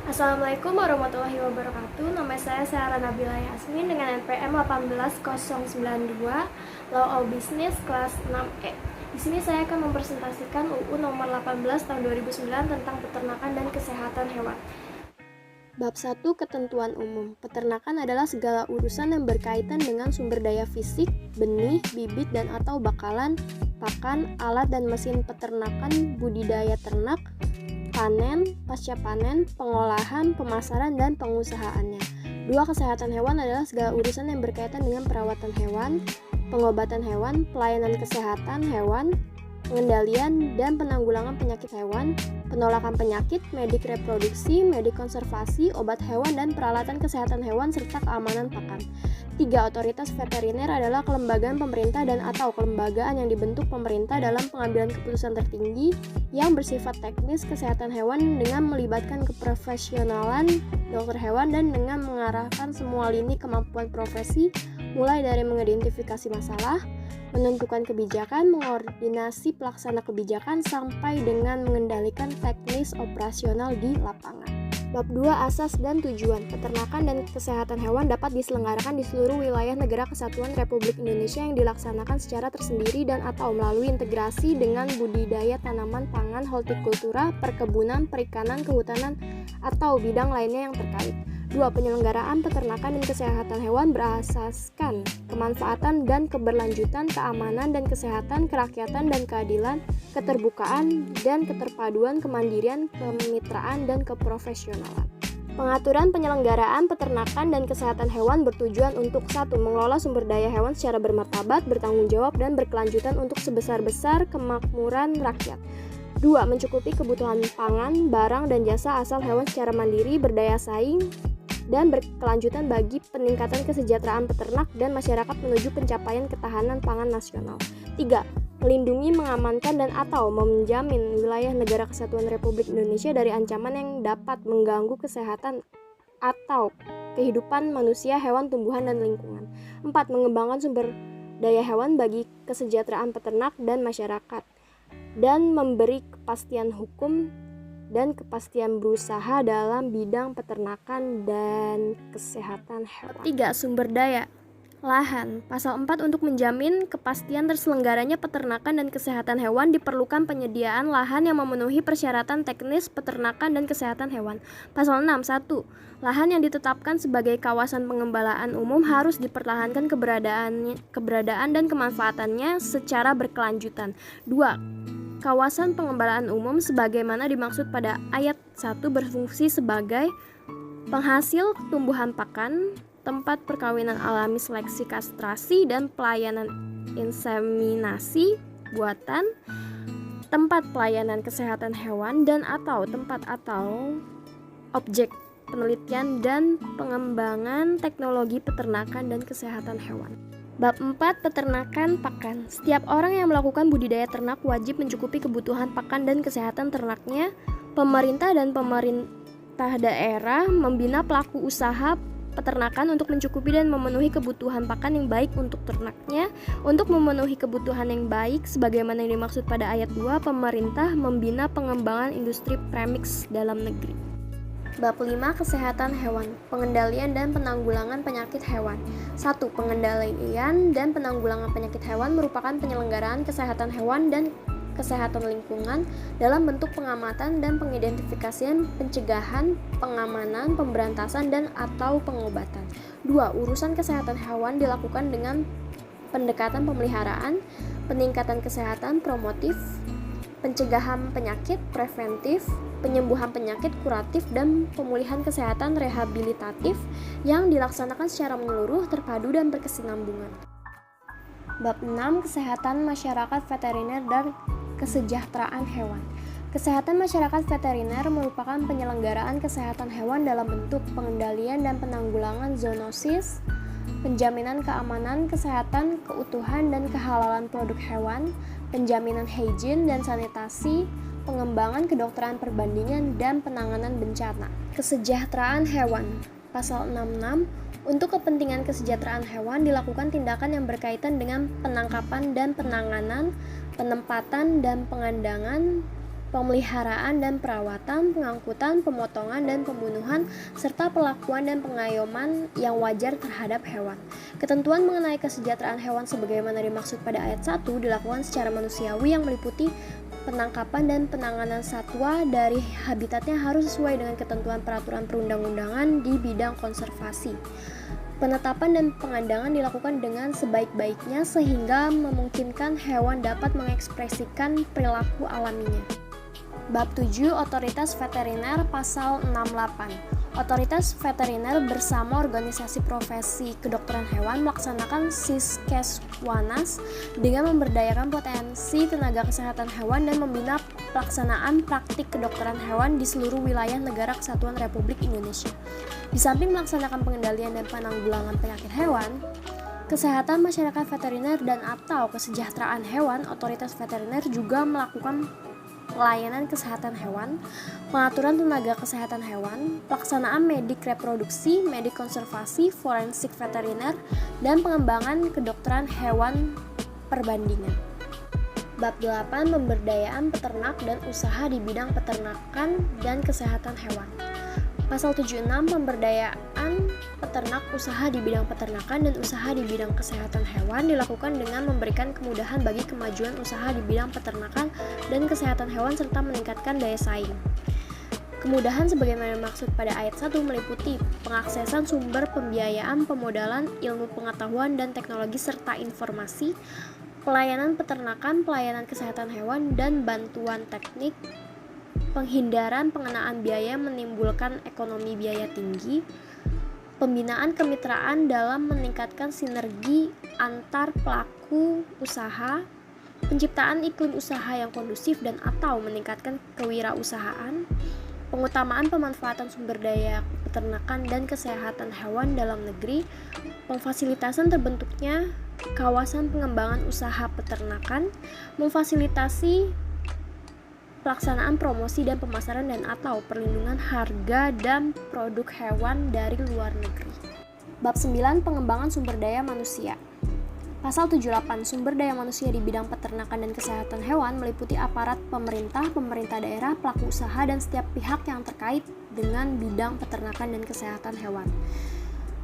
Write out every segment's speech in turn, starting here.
Assalamualaikum warahmatullahi wabarakatuh. Nama saya Sarah Nabila Yasmin dengan NPM 18092 Law of Business kelas 6E. Di sini saya akan mempresentasikan UU nomor 18 tahun 2009 tentang peternakan dan kesehatan hewan. Bab 1 Ketentuan Umum. Peternakan adalah segala urusan yang berkaitan dengan sumber daya fisik, benih, bibit dan atau bakalan, pakan, alat dan mesin peternakan, budidaya ternak, panen, pasca panen, pengolahan, pemasaran, dan pengusahaannya. 2. Kesehatan hewan adalah segala urusan yang berkaitan dengan perawatan hewan, pengobatan hewan, pelayanan kesehatan hewan, pengendalian dan penanggulangan penyakit hewan, penolakan penyakit, medik reproduksi, medik konservasi, obat hewan, dan peralatan kesehatan hewan, serta keamanan pakan. 3. Otoritas veteriner adalah kelembagaan pemerintah dan atau kelembagaan yang dibentuk pemerintah dalam pengambilan keputusan tertinggi yang bersifat teknis kesehatan hewan dengan melibatkan keprofesionalan dokter hewan dan dengan mengarahkan semua lini kemampuan profesi mulai dari mengidentifikasi masalah, menentukan kebijakan, mengordinasi pelaksana kebijakan, sampai dengan mengendalikan teknis operasional di lapangan. Bab 2 Asas dan Tujuan. Peternakan dan kesehatan hewan dapat diselenggarakan di seluruh wilayah Negara Kesatuan Republik Indonesia yang dilaksanakan secara tersendiri dan atau melalui integrasi dengan budidaya tanaman pangan, hortikultura, perkebunan, perikanan, kehutanan, atau bidang lainnya yang terkait. 2. Penyelenggaraan peternakan dan kesehatan hewan berasaskan kemanfaatan dan keberlanjutan, keamanan dan kesehatan, kerakyatan dan keadilan, keterbukaan dan keterpaduan, kemandirian, kemitraan dan keprofesionalan. Pengaturan penyelenggaraan peternakan dan kesehatan hewan bertujuan untuk 1. Mengelola sumber daya hewan secara bermartabat, bertanggung jawab, dan berkelanjutan untuk sebesar-besar kemakmuran rakyat. 2. Mencukupi kebutuhan pangan, barang, dan jasa asal hewan secara mandiri, berdaya saing, dan berkelanjutan bagi peningkatan kesejahteraan peternak dan masyarakat menuju pencapaian ketahanan pangan nasional. 3. Melindungi, mengamankan, dan atau menjamin wilayah Negara Kesatuan Republik Indonesia dari ancaman yang dapat mengganggu kesehatan atau kehidupan manusia, hewan, tumbuhan, dan lingkungan. 4. Mengembangkan sumber daya hewan bagi kesejahteraan peternak dan masyarakat, dan memberi kepastian hukum dan kepastian berusaha dalam bidang peternakan dan kesehatan hewan. 3. Sumber daya lahan. Pasal 4 untuk menjamin kepastian terselenggaranya peternakan dan kesehatan hewan diperlukan penyediaan lahan yang memenuhi persyaratan teknis peternakan dan kesehatan hewan. Pasal 6. 1. Lahan yang ditetapkan sebagai kawasan pengembalaan umum harus dipertahankan keberadaan dan kemanfaatannya secara berkelanjutan. 2. Kawasan pengembalaan umum sebagaimana dimaksud pada ayat 1 berfungsi sebagai penghasil tumbuhan pakan, tempat perkawinan alami, seleksi, kastrasi, dan pelayanan inseminasi buatan, tempat pelayanan kesehatan hewan, dan atau tempat atau objek penelitian dan pengembangan teknologi peternakan dan kesehatan hewan. Bab 4 Peternakan pakan. Setiap orang yang melakukan budidaya ternak wajib mencukupi kebutuhan pakan dan kesehatan ternaknya. Pemerintah dan pemerintah daerah membina pelaku usaha peternakan untuk mencukupi dan memenuhi kebutuhan pakan yang baik untuk ternaknya. Untuk memenuhi kebutuhan yang baik sebagaimana yang dimaksud pada ayat 2, pemerintah membina pengembangan industri premix dalam negeri. Bab 5 Kesehatan hewan. Pengendalian dan penanggulangan penyakit hewan. 1. Pengendalian dan penanggulangan penyakit hewan merupakan penyelenggaraan kesehatan hewan dan kesehatan lingkungan dalam bentuk pengamatan dan pengidentifikasian, pencegahan, pengamanan, pemberantasan, dan atau pengobatan. 2. Urusan kesehatan hewan dilakukan dengan pendekatan pemeliharaan, peningkatan kesehatan promotif, pencegahan penyakit preventif, penyembuhan penyakit kuratif, dan pemulihan kesehatan rehabilitatif yang dilaksanakan secara menyeluruh, terpadu, dan berkesinambungan. Bab 6 Kesehatan masyarakat veteriner dan kesejahteraan hewan. Kesehatan masyarakat veteriner merupakan penyelenggaraan kesehatan hewan dalam bentuk pengendalian dan penanggulangan zoonosis, penjaminan keamanan, kesehatan, keutuhan, dan kehalalan produk hewan, penjaminan hygiene dan sanitasi, pengembangan kedokteran perbandingan, dan penanganan bencana. Kesejahteraan hewan. Pasal 66. Untuk kepentingan kesejahteraan hewan dilakukan tindakan yang berkaitan dengan penangkapan dan penanganan, penempatan dan pengandangan, pemeliharaan dan perawatan, pengangkutan, pemotongan dan pembunuhan, serta perlakuan dan pengayoman yang wajar terhadap hewan. Ketentuan mengenai kesejahteraan hewan sebagaimana dimaksud pada ayat 1 dilakukan secara manusiawi yang meliputi penangkapan dan penanganan satwa dari habitatnya harus sesuai dengan ketentuan peraturan perundang-undangan di bidang konservasi. Penetapan dan pengandangan dilakukan dengan sebaik-baiknya sehingga memungkinkan hewan dapat mengekspresikan perilaku alaminya. Bab 7 Otoritas Veteriner Pasal 68. Otoritas veteriner bersama organisasi profesi kedokteran hewan melaksanakan Siskeswanas dengan memberdayakan potensi tenaga kesehatan hewan dan membina pelaksanaan praktik kedokteran hewan di seluruh wilayah negara kesatuan Republik Indonesia. Di samping melaksanakan pengendalian dan penanggulangan penyakit hewan, kesehatan masyarakat veteriner dan atau kesejahteraan hewan, otoritas veteriner juga melakukan pelayanan kesehatan hewan, pengaturan tenaga kesehatan hewan, pelaksanaan medik reproduksi, medik konservasi, forensik veteriner, dan pengembangan kedokteran hewan perbandingan. Bab 8 Pemberdayaan peternak dan usaha di bidang peternakan dan kesehatan hewan. Pasal 76 Pemberdayaan peternak usaha di bidang peternakan dan usaha di bidang kesehatan hewan dilakukan dengan memberikan kemudahan bagi kemajuan usaha di bidang peternakan dan kesehatan hewan serta meningkatkan daya saing. Kemudahan sebagaimana dimaksud pada ayat 1 meliputi pengaksesan sumber pembiayaan, pemodalan, ilmu pengetahuan dan teknologi serta informasi, pelayanan peternakan, pelayanan kesehatan hewan dan bantuan teknik, penghindaran pengenaan biaya menimbulkan ekonomi biaya tinggi, pembinaan kemitraan dalam meningkatkan sinergi antar pelaku usaha, penciptaan iklim usaha yang kondusif dan atau meningkatkan kewirausahaan, pengutamaan pemanfaatan sumber daya peternakan dan kesehatan hewan dalam negeri, pemfasilitasan terbentuknya kawasan pengembangan usaha peternakan, memfasilitasi pelaksanaan promosi dan pemasaran dan atau perlindungan harga dan produk hewan dari luar negeri. Bab 9 Pengembangan sumber daya manusia. Pasal 78 Sumber daya manusia di bidang peternakan dan kesehatan hewan meliputi aparat pemerintah, pemerintah daerah, pelaku usaha dan setiap pihak yang terkait dengan bidang peternakan dan kesehatan hewan.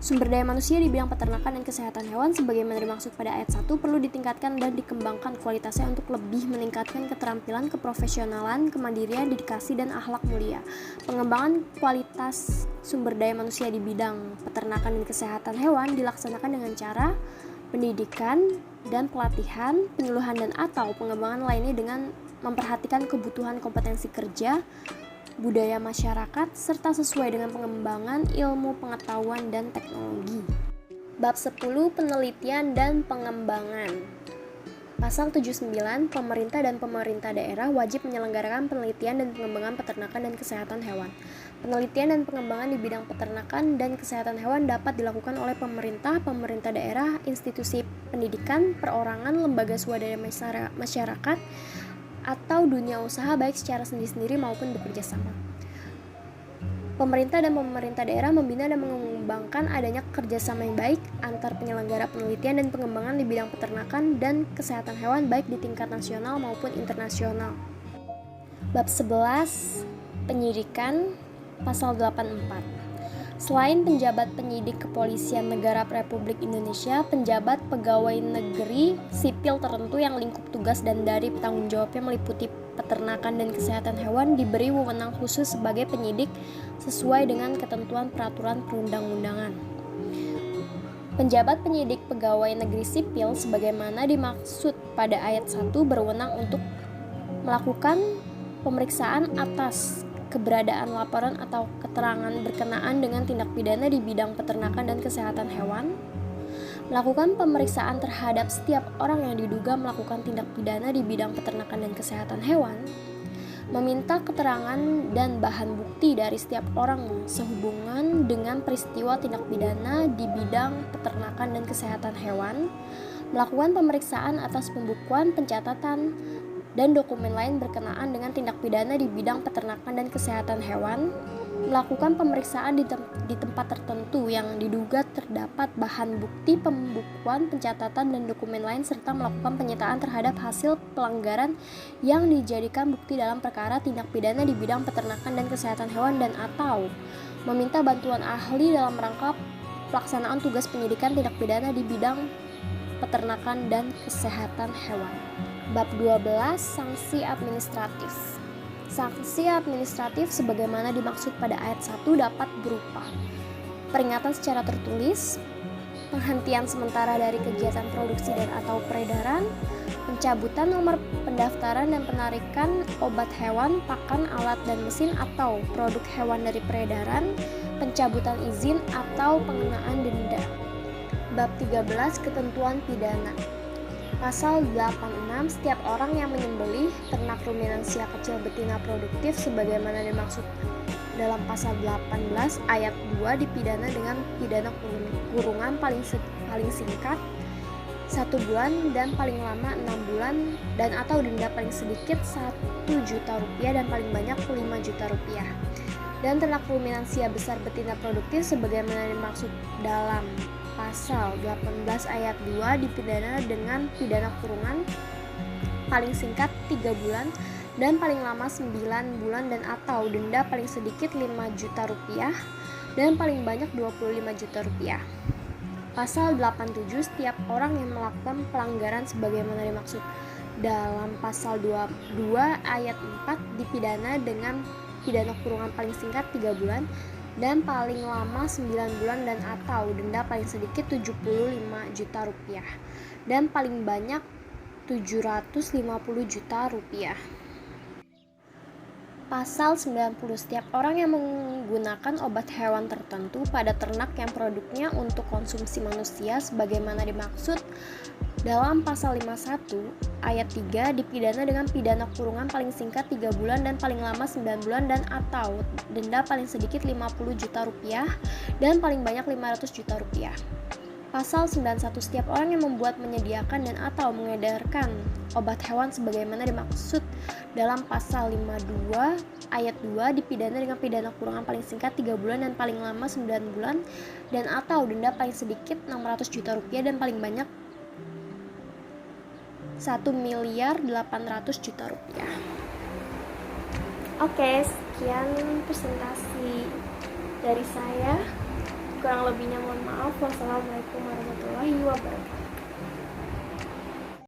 Sumber daya manusia di bidang peternakan dan kesehatan hewan sebagaimana dimaksud pada ayat 1 perlu ditingkatkan dan dikembangkan kualitasnya untuk lebih meningkatkan keterampilan, keprofesionalan, kemandirian, dedikasi, dan akhlak mulia. Pengembangan kualitas sumber daya manusia di bidang peternakan dan kesehatan hewan dilaksanakan dengan cara pendidikan dan pelatihan, penyuluhan dan atau pengembangan lainnya dengan memperhatikan kebutuhan kompetensi kerja, budaya masyarakat, serta sesuai dengan pengembangan ilmu pengetahuan dan teknologi. Bab 10 Penelitian dan Pengembangan. Pasal 79 Pemerintah dan pemerintah daerah wajib menyelenggarakan penelitian dan pengembangan peternakan dan kesehatan hewan. Penelitian dan pengembangan di bidang peternakan dan kesehatan hewan dapat dilakukan oleh pemerintah, pemerintah daerah, institusi pendidikan, perorangan, lembaga swadaya masyarakat, atau dunia usaha baik secara sendiri-sendiri maupun bekerja sama. Pemerintah dan pemerintah daerah membina dan mengembangkan adanya kerjasama yang baik antar penyelenggara penelitian dan pengembangan di bidang peternakan dan kesehatan hewan baik di tingkat nasional maupun internasional. Bab 11 Penyidikan. Pasal 84. Selain penjabat penyidik Kepolisian Negara Republik Indonesia, penjabat pegawai negeri sipil tertentu yang lingkup tugas dan dari tanggung jawabnya meliputi peternakan dan kesehatan hewan diberi wewenang khusus sebagai penyidik sesuai dengan ketentuan peraturan perundang-undangan. Penjabat penyidik pegawai negeri sipil sebagaimana dimaksud pada ayat 1 berwenang untuk melakukan pemeriksaan atas keberadaan laporan atau keterangan berkenaan dengan tindak pidana di bidang peternakan dan kesehatan hewan, melakukan pemeriksaan terhadap setiap orang yang diduga melakukan tindak pidana di bidang peternakan dan kesehatan hewan, meminta keterangan dan bahan bukti dari setiap orang sehubungan dengan peristiwa tindak pidana di bidang peternakan dan kesehatan hewan, melakukan pemeriksaan atas pembukuan, pencatatan, dan dokumen lain berkenaan dengan tindak pidana di bidang peternakan dan kesehatan hewan, melakukan pemeriksaan di tempat tertentu yang diduga terdapat bahan bukti pembukuan, pencatatan, dan dokumen lain, serta melakukan penyitaan terhadap hasil pelanggaran yang dijadikan bukti dalam perkara tindak pidana di bidang peternakan dan kesehatan hewan, dan atau meminta bantuan ahli dalam rangka pelaksanaan tugas penyidikan tindak pidana di bidang peternakan dan kesehatan hewan. Bab 12. Sanksi administratif. Sanksi administratif sebagaimana dimaksud pada ayat 1 dapat berupa peringatan secara tertulis, penghentian sementara dari kegiatan produksi dan atau peredaran, pencabutan nomor pendaftaran dan penarikan obat hewan, pakan, alat, dan mesin atau produk hewan dari peredaran, pencabutan izin atau pengenaan denda. Bab 13. Ketentuan pidana. Pasal 86. Setiap orang yang menyembelih ternak ruminansia kecil betina produktif sebagaimana dimaksud dalam pasal 18 ayat 2 dipidana dengan pidana kurungan paling singkat 1 bulan dan paling lama 6 bulan dan atau denda paling sedikit 1 juta rupiah dan paling banyak 5 juta rupiah. Dan ternak ruminansia besar betina produktif sebagaimana dimaksud dalam pasal 18 ayat 2 dipidana dengan pidana kurungan paling singkat 3 bulan dan paling lama 9 bulan dan atau denda paling sedikit 5 juta rupiah dan paling banyak 25 juta rupiah. Pasal 87. Setiap orang yang melakukan pelanggaran sebagaimana dimaksud dalam pasal 22 ayat 4 dipidana dengan pidana kurungan paling singkat 3 bulan dan paling lama 9 bulan dan atau denda paling sedikit 75 juta rupiah dan paling banyak 750 juta rupiah. Pasal 90. Setiap orang yang menggunakan obat hewan tertentu pada ternak yang produknya untuk konsumsi manusia sebagaimana dimaksud dalam pasal 51 ayat 3 dipidana dengan pidana kurungan paling singkat 3 bulan dan paling lama 9 bulan dan atau denda paling sedikit 50 juta rupiah dan paling banyak 500 juta rupiah. Pasal 91. Setiap orang yang membuat, menyediakan, dan atau mengedarkan obat hewan sebagaimana dimaksud dalam pasal 52 ayat 2 dipidana dengan pidana kurungan paling singkat 3 bulan dan paling lama 9 bulan dan atau denda paling sedikit 600 juta rupiah dan paling banyak 1.800.000.000 rupiah. Oke, sekian presentasi dari saya. Kurang lebihnya mohon maaf. Wassalamualaikum warahmatullahi wabarakatuh.